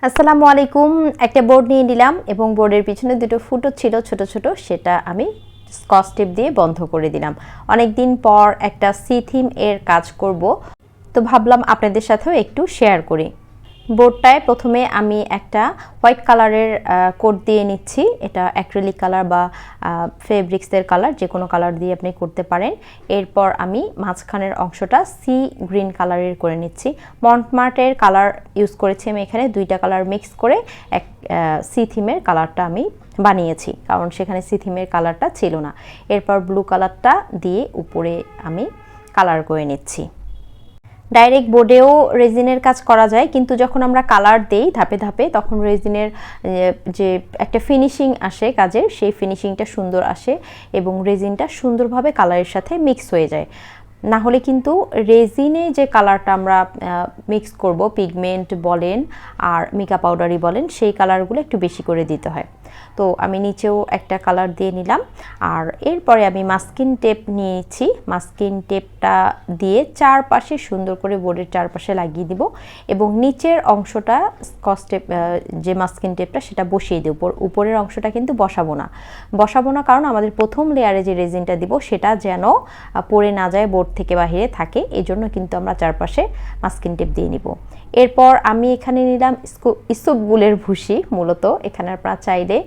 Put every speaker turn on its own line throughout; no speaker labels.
আসসালামু আলাইকুম। একটা বোর্ড নিয়ে নিলাম এবং বোর্ডের পিছনে দুটো ফুটো ছিল ছোট ছোট, সেটা আমি স্কচ টেপ দিয়ে বন্ধ করে দিলাম। অনেক দিন পর একটা সি থিম এর কাজ করব, তো ভাবলাম আপনাদের সাথেও একটু শেয়ার করি। বোর্ডটায় প্রথমে আমি একটা হোয়াইট কালারের কোট দিয়ে নিচ্ছি। এটা অ্যাক্রিলিক কালার বা ফেব্রিক্সের কালার, যে কোনো কালার দিয়ে আপনি করতে পারেন। এরপর আমি মাঝখানের অংশটা সি গ্রিন কালারের করে নিচ্ছি। মন্টমার্টের কালার ইউজ করেছি আমি এখানে, দুইটা কালার মিক্স করে এক সি থিমের কালারটা আমি বানিয়েছি, কারণ সেখানে সি থিমের কালারটা ছিল না। এরপর ব্লু কালারটা দিয়ে উপরে আমি কালার করে নিচ্ছি। ডাইরেক্ট বোর্ডেও রেজিনের কাজ করা যায়, কিন্তু যখন আমরা কালার দেই ধাপে ধাপে, তখন রেজিনের যে একটা ফিনিশিং আসে কাজের, সেই ফিনিশিংটা সুন্দর আসে এবং রেজিনটা সুন্দরভাবে কালারের সাথে মিক্স হয়ে যায়। না হলে কিন্তু রেজিনে যে কালারটা আমরা মিক্স করব, পিগমেন্ট বলেন আর মিকা পাউডারই বলেন, সেই কালারগুলো একটু বেশি করে দিতে হয়। তো আমি নিচেও একটা কালার দিয়ে নিলাম। আর এরপরে আমি মাস্কিন টেপ নিয়েছি। মাস্কিন টেপটা দিয়ে চারপাশে সুন্দর করে বোর্ডের চারপাশে লাগিয়ে দিব এবং নিচের অংশটা স্কচ টেপ, যে মাস্কিন টেপটা সেটা বসিয়ে দেব। উপরের অংশটা কিন্তু বসাবো না, কারণ আমাদের প্রথম লেয়ারে যে রেজিনটা দিব সেটা যেন পড়ে না যায়, বোর্ড থেকে বাহিরে থাকে, এই জন্য কিন্তু আমরা চারপাশে মাস্কিন টেপ দিয়ে নিব। এরপর আমি এখানে নিলাম ইসবগুলের ভুসি। মূলত এখানে আপনারা চাইলে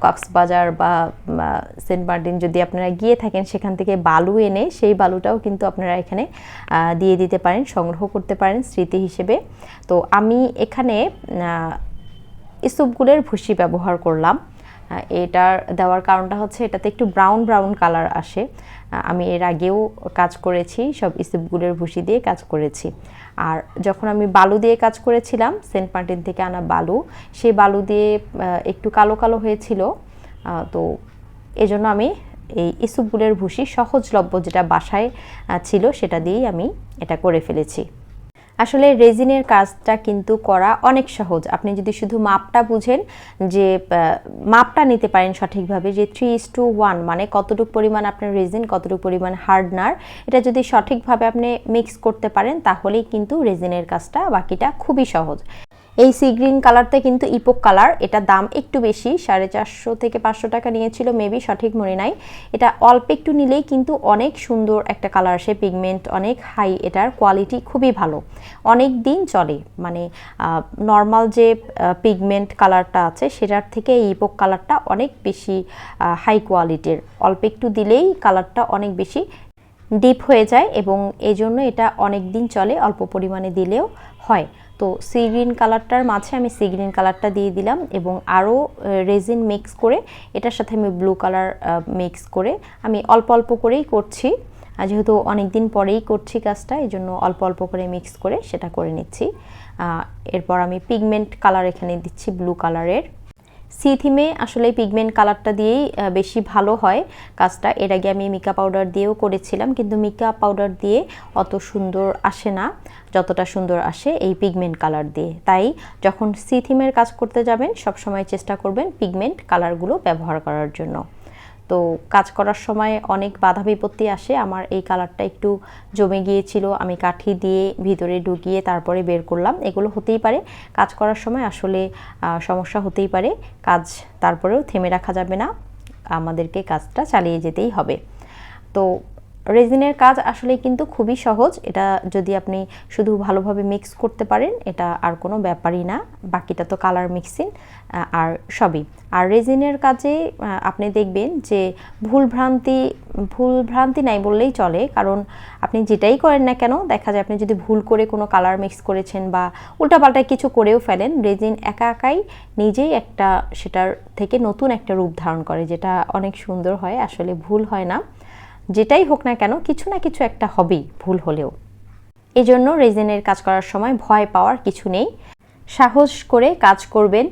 কক্সবাজার বা সেন্ট মার্টিন যদি আপনারা গিয়ে থাকেন, সেখান থেকে বালু এনে সেই বালুটাও কিন্তু আপনারা এখানে দিয়ে দিতে পারেন, সংগ্রহ করতে পারেন স্মৃতি হিসেবে। তো আমি এখানে ইসবগুলের ভুসি ব্যবহার করলাম। এটার দেওয়ার কারণটা হচ্ছে এটাতে একটু ব্রাউন ব্রাউন কালার আসে। আমি এর আগেও কাজ করেছি, সব ইসবগুলের ভুসি দিয়ে কাজ করেছি। আর যখন আমি বালু দিয়ে কাজ করেছিলাম, সেন্ট মার্টিন থেকে আনা বালু, সেই বালু দিয়ে একটু কালো কালো হয়েছিল। তো এজন্য আমি এই ইসবগুলের ভুসি সহজলভ্য যেটা বাসায় ছিল সেটা দিয়েই আমি এটা করে ফেলেছি। আসলে রেজিনের কাজটা কিন্তু করা অনেক সহজ। আপনি যদি শুধু মাপটা বুঝেন, যে মাপটা নিতে পারেন সঠিকভাবে, যে 3:1 মানে কতটুকু পরিমাণ আপনার রেজিন, কতটুকু পরিমাণ হার্ডনার, এটা যদি সঠিকভাবে আপনি মিক্স করতে পারেন, তাহলেই কিন্তু রেজিনের কাজটা বাকিটা খুবই সহজ। এই সি গ্রিন কালারটা কিন্তু ইপোক কালার, এটা দাম একটু বেশি, 450 থেকে 500 টাকা নিয়েছিল মেবি, সঠিক মনে নাই। এটা অল্প একটু নিলেই কিন্তু অনেক সুন্দর একটা কালার আসে, পিগমেন্ট অনেক হাই, এটার কোয়ালিটি খুবই ভালো, অনেক দিন চলে। মানে নর্মাল যে পিগমেন্ট কালারটা আছে সেটার থেকে এই ইপোক কালারটা অনেক বেশি হাই কোয়ালিটির। অল্প একটু দিলেই কালারটা অনেক বেশি ডিপ হয়ে যায় এবং এই জন্য এটা অনেক দিন চলে, অল্প পরিমাণে দিলেও হয়। তো সি গ্রিন কালারটার মাঝে আমি সি গ্রিন কালারটা দিয়ে দিলাম এবং আরও রেজিন মিক্স করে এটার সাথে আমি ব্লু কালার মিক্স করে আমি অল্প অল্প করেই করছি, যেহেতু অনেক দিন পরেই করছি কাজটা, এই জন্য অল্প অল্প করে মিক্স করে সেটা করে নিচ্ছি। এরপর আমি পিগমেন্ট কালার এখানে দিচ্ছি ব্লু কালারের। সি থিমে আসলে পিগমেন্ট কালারটা দিয়েই বেশি ভালো হয় কাজটা। এর আগে আমি মিকা পাউডার দিয়েও করেছিলাম, কিন্তু মিকা পাউডার দিয়ে অত সুন্দর আসে না যতটা সুন্দর আসে এই পিগমেন্ট কালার দিয়ে। তাই যখন সি থিমের কাজ করতে যাবেন, সবসময় চেষ্টা করবেন পিগমেন্ট কালারগুলো ব্যবহার করার জন্য। তো কাজ করার সময় অনেক বাধা বিপত্তি আসে। আমার এই কালারটা একটু জমে গিয়েছিল, আমি কাঠি দিয়ে ভিতরে ঢুকিয়ে তারপরে বের করলাম। এগুলো হতেই পারে, কাজ করার সময় আসলে সমস্যা হতেই পারে। কাজ তারপরেও থেমে রাখা যাবে না, আমাদেরকে কাজটা চালিয়ে যেতেই হবে। তো রেজিনের কাজ আসলে কিন্তু খুবই সহজ। এটা যদি আপনি শুধু ভালোভাবে মিক্স করতে পারেন, এটা আর কোনো ব্যাপারই না। বাকিটা তো কালার মিক্সিং আর সবই। আর রেজিনের কাজে আপনি দেখবেন যে ভুলভ্রান্তি নাই বললেই চলে, কারণ আপনি যেটাই করেন না কেন, দেখা যায় আপনি যদি ভুল করে কোনো কালার মিক্স করেছেন বা উল্টাপাল্টা কিছু করেও ফেলেন, রেজিন একা একাই নিজেই একটা সেটার থেকে নতুন একটা রূপ ধারণ করে, যেটা অনেক সুন্দর হয়। আসলে ভুল হয় না, যেটাই হোক না কেন কিছু না কিছু একটা হবেই ভুল হলেও। এই জন্য রেজিনের কাজ করার সময় ভয় পাওয়ার কিছু নেই, সাহস করে কাজ করবেন,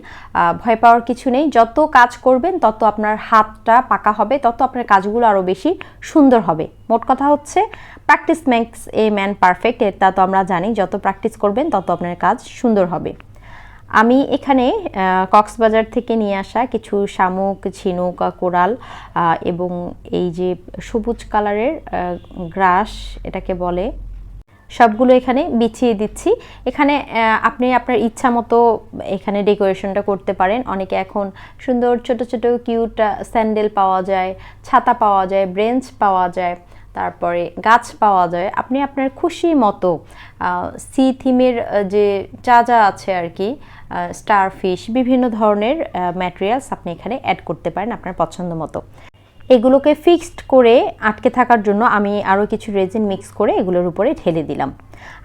ভয় পাওয়ার কিছু নেই। যত কাজ করবেন তত আপনার হাতটা পাকা হবে, তত আপনার কাজগুলো আরও বেশি সুন্দর হবে। মোট কথা হচ্ছে practice makes a man perfect, এটা তো আমরা জানি। যত প্র্যাকটিস করবেন তত আপনার কাজ সুন্দর হবে। আমি এখানে কক্সবাজার থেকে নিয়ে আসা কিছু শামুক, ঝিনুক, কোরাল এবং এই যে সবুজ কালারের গ্রাস এটাকে বলে, সবগুলো এখানে বিছিয়ে দিচ্ছি। এখানে আপনি আপনার ইচ্ছা মতো এখানে ডেকোরেশনটা করতে পারেন। অনেকে এখন সুন্দর ছোট ছোট কিউট স্যান্ডেল পাওয়া যায়, ছাতা পাওয়া যায়, ব্রেঞ্চ পাওয়া যায়, তারপরে গাছ পাওয়া যায়। আপনি আপনার খুশি মতো সি থিমের যে যা যা আছে আর কি, স্টারফিশ, বিভিন্ন ধরনের ম্যাটেরিয়ালস আপনি এখানে অ্যাড করতে পারেন আপনার পছন্দ মতো। এগুলোকে ফিক্সড করে আটকে থাকার জন্য আমি আরও কিছু রেজিন মিক্স করে এগুলোর উপরে ঢেলে দিলাম।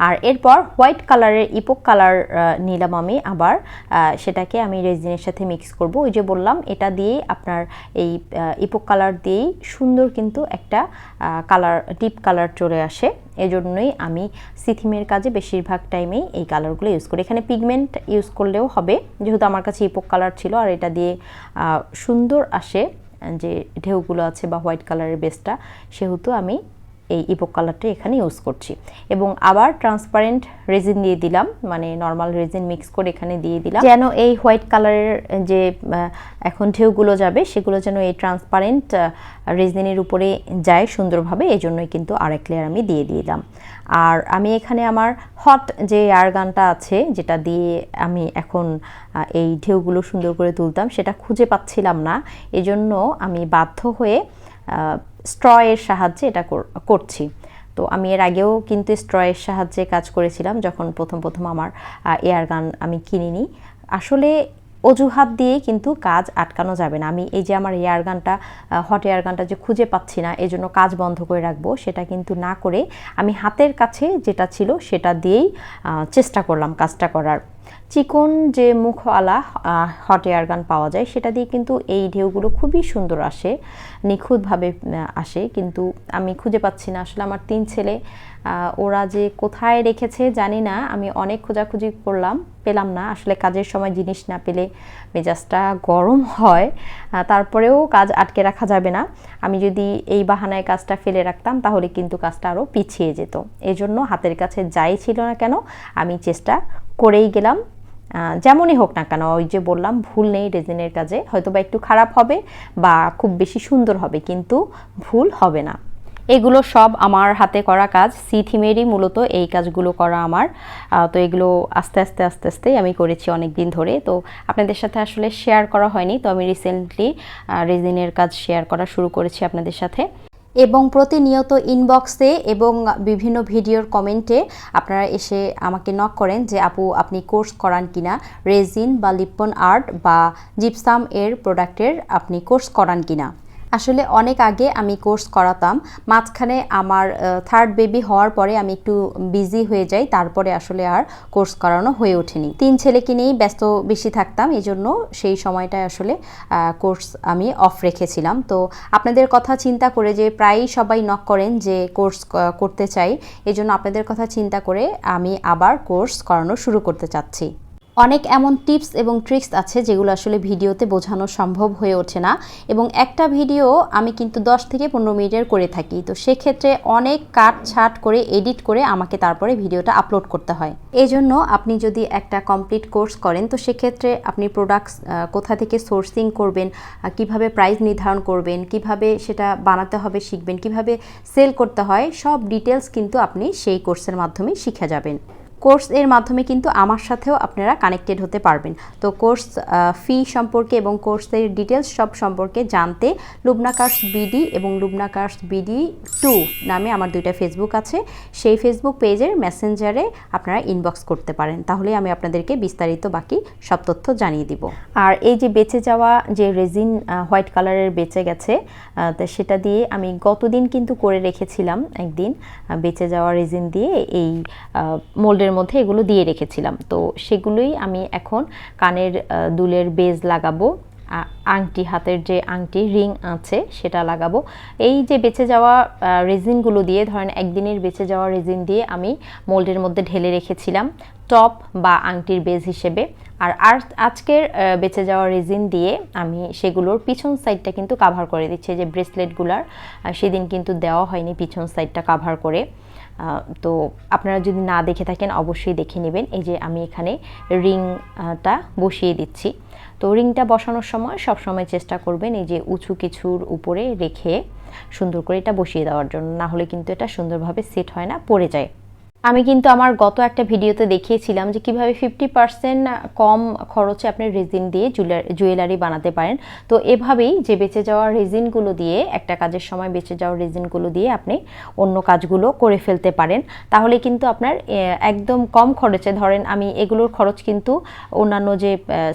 আর এরপর হোয়াইট কালারের ইপোক কালার নিলাম আমি আবার, সেটাকে আমি রেজিনের সাথে মিক্স করব। ওই যে বললাম এটা দিয়েই আপনার এই ইপোক কালার দিয়েই সুন্দর কিন্তু একটা কালার, ডিপ কালার চলে আসে। এজন্যই আমি সিথিমের কাজে বেশিরভাগ টাইমেই এই কালারগুলো ইউজ করি। এখানে পিগমেন্ট ইউজ করলেও হবে, যেহেতু আমার কাছে ইপোক কালার ছিল আর এটা দিয়ে সুন্দর আসে যে ঢেউগুলো আছে বা হোয়াইট কালারের বেসটা, সেহেতু আমি এই ইপোক কালারটা এখানে ইউজ করছি। এবং আবার ট্রান্সপারেন্ট রেজিন দিয়ে দিলাম, মানে নর্মাল রেজিন মিক্স করে এখানে দিয়ে দিলাম, যেন এই হোয়াইট কালারের যে এখন ঢেউগুলো যাবে সেগুলো যেন এই ট্রান্সপারেন্ট রেজিনের উপরে যায় সুন্দরভাবে। এই জন্যই কিন্তু আরেক লেয়ার আমি দিয়ে দিলাম। আর আমি এখানে আমার হট যে এয়ারগানটা আছে, যেটা দিয়ে আমি এখন এই ঢেউগুলো সুন্দর করে তুলতাম, সেটা খুঁজে পাচ্ছিলাম না। এজন্য আমি বাধ্য হয়ে স্ট্রয়ের সাহায্যে এটা করছি। তো আমি এর আগেও কিন্তু স্ট্রয়ের সাহায্যে কাজ করেছিলাম যখন প্রথম আমার এয়ারগান আমি কিনিনি। আসলে অজুহাত দিয়ে কিন্তু কাজ আটকানো যাবে না। আমি এই যে আমার এয়ারগানটা, হট এয়ারগানটা যে খুঁজে পাচ্ছি না, এই জন্য কাজ বন্ধ করে রাখবো, সেটা কিন্তু না করে আমি হাতের কাছে যেটা ছিল সেটা দিয়েই চেষ্টা করলাম কাজটা করার। চিকন যে মুখওয়ালা হট এয়ারগান পাওয়া যায় সেটা দিয়ে কিন্তু এই ঢেউগুলো খুবই সুন্দর আসে, নিখুঁতভাবে আসে, কিন্তু আমি খুঁজে পাচ্ছি না। আসলে আমার 3 ছেলে, ওরা যে কোথায় রেখেছে জানি না। আমি অনেক খোঁজাখুঁজি করলাম, পেলাম না। আসলে কাজের সময় জিনিস না পেলে মেজাজটা গরম হয়, তারপরেও কাজ আটকে রাখা যাবে না। আমি যদি এই বাহানায় কাজটা ফেলে রাখতাম তাহলে কিন্তু কাজটা আরও পিছিয়ে যেত। এজন্য হাতের কাছে যাই ছিল না কেন আমি চেষ্টা করেই গেলাম, যেমনই হোক না কেন। ওই যে বললাম, ভুল নেই রেজিনের কাজে, হয়তো বা একটু খারাপ হবে বা খুব বেশি সুন্দর হবে, কিন্তু ভুল হবে না। এগুলো সব আমার হাতে করা কাজ, সি থিমেরই মূলত এই কাজগুলো করা আমার। তো এগুলো আস্তে আস্তে আমি করেছি অনেক দিন ধরে। তো আপনাদের সাথে আসলে শেয়ার করা হয়নি, তো আমি রিসেন্টলি রেজিনের কাজ শেয়ার করা শুরু করেছি আপনাদের সাথে। এবং প্রতিনিয়ত ইনবক্সে এবং বিভিন্ন ভিডিওর কমেন্টে আপনারা এসে আমাকে নক করেন যে আপু আপনি কোর্স করান কিনা, রেজিন বা লিপন আর্ট বা জিপসাম এর প্রোডাক্টের আপনি কোর্স করান কিনা। আসলে অনেক আগে আমি কোর্স করাতাম, মাঝখানে আমার 3rd বেবি হওয়ার পরে আমি একটু বিজি হয়ে যাই, তারপরে আসলে আর কোর্স করানো হয়ে ওঠেনি। 3 ছেলেকে নিয়েই ব্যস্ত বেশি থাকতাম, এজন্য সেই সময়টায় আসলে কোর্স আমি অফ রেখেছিলাম। তো আপনাদের কথা চিন্তা করে, যে প্রায়ই সবাই নক করেন যে কোর্স করতে চাই, এজন্য আপনাদের কথা চিন্তা করে আমি আবার কোর্স করানো শুরু করতে চাচ্ছি। অনেক এমন টিপস এবং ট্রিক্স আছে যেগুলো আসলে ভিডিওতে বোঝানো সম্ভব হয়ে ওঠে না, এবং একটা ভিডিও আমি কিন্তু 10 থেকে 15 মিনিটের করে থাকি। তো সেক্ষেত্রে অনেক কাটছাট করে এডিট করে আমাকে তারপরে ভিডিওটা আপলোড করতে হয়। এই জন্য আপনি যদি একটা কমপ্লিট কোর্স করেন, তো সেক্ষেত্রে আপনি প্রোডাক্টস কোথা থেকে সোর্সিং করবেন, কিভাবে প্রাইস নির্ধারণ করবেন, কিভাবে সেটা বানাতে হবে শিখবেন, কিভাবে সেল করতে হয়, সব ডিটেলস কিন্তু আপনি সেই কোর্সের মাধ্যমে শিখে যাবেন। কোর্স এর মাধ্যমে কিন্তু আমার সাথেও আপনারা কানেক্টেড হতে পারবেন। তো কোর্স ফি সম্পর্কে এবং কোর্সের ডিটেলস সব সম্পর্কে জানতে লুবনা কার্স বিডি এবং লুবনা কার্স বিডি 2 নামে আমার 2টা ফেসবুক আছে, সেই ফেসবুক পেজের মেসেঞ্জারে আপনারা ইনবক্স করতে পারেন, তাহলে আমি আপনাদেরকে বিস্তারিত বাকি সব তথ্য জানিয়ে দিব। আর এই যে বেঁচে যাওয়া যে রেজিন হোয়াইট কালারের বেঁচে গেছে, তো সেটা দিয়ে আমি গতদিন কিন্তু করে রেখেছিলাম, একদিন বেঁচে যাওয়া রেজিন দিয়ে এই মোল্ডের মধ্যে এগুলো দিয়ে রেখেছিলাম। তো সেগুলোই আমি এখন কানের দুলের বেজ লাগাবো, আংটি, হাতের যে আংটি রিং আছে সেটা লাগাবো। এই যে বেঁচে যাওয়া রেজিনগুলো দিয়ে, ধরেন একদিনের বেঁচে যাওয়া রেজিন দিয়ে আমি মোল্ডের মধ্যে ঢেলে রেখেছিলাম টপ বা আংটির বেজ হিসেবে। আর আজকের বেঁচে যাওয়া রেজিন দিয়ে আমি সেগুলোর পিছন সাইডটা কিন্তু কাভার করে দিচ্ছি। যে ব্রেসলেটগুলার সেদিন কিন্তু দেওয়া হয়নি পিছন সাইডটা কাভার করে। তো আপনারা যদি না দেখে থাকেন অবশ্যই দেখে নেবেন। এই যে আমি এখানে রিংটা বসিয়ে দিচ্ছি। তো রিংটা বসানোর সময় সবসময় চেষ্টা করবেন এই যে উঁচু কিছুর উপরে রেখে সুন্দর করে এটা বসিয়ে দেওয়ার জন্য, না হলে কিন্তু এটা সুন্দরভাবে সেট হয় না, পড়ে যায়। আমি কিন্তু আমার গত একটা ভিডিওতে দেখিয়েছিলাম যে কিভাবে 50% কম খরচে আপনি রেজিন দিয়ে জুয়েলারি বানাতে পারেন। তো এভাবেই যে বেঁচে যাওয়া রেজিনগুলো দিয়ে, একটা কাজের সময় বেঁচে যাওয়া রেজিনগুলো দিয়ে আপনি অন্য কাজগুলো করে ফেলতে পারেন। তাহলে কিন্তু আপনার একদম কম খরচে, ধরেন আমি এগুলোর খরচ কিন্তু অন্যান্য যে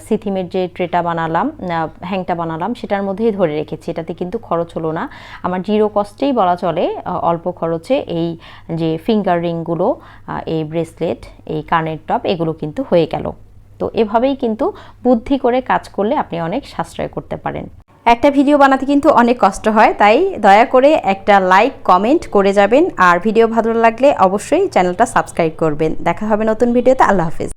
সিথিমের যে ট্রেটা বানালাম, হ্যাংটা বানালাম, সেটার মধ্যেই ধরে রেখেছি। এটাতে কিন্তু খরচ হলো না, আমার জিরো কস্টেই বলা চলে, অল্প খরচে এই যে ফিঙ্গার রিংগুলো, এই ব্রেসলেট, এই কানের টপ, এগুলো কিন্তু হয়ে গেল। তো এভাবেই কিন্তু বুদ্ধি করে কাজ করলে আপনি অনেক সাশ্রয় করতে পারেন। একটা ভিডিও বানাতে কিন্তু অনেক কষ্ট হয়, তাই দয়া করে একটা লাইক কমেন্ট করে যাবেন, আর ভিডিও ভালো লাগলে অবশ্যই চ্যানেলটা সাবস্ক্রাইব করবেন। দেখা হবে নতুন ভিডিওতে। আল্লাহ হাফেজ।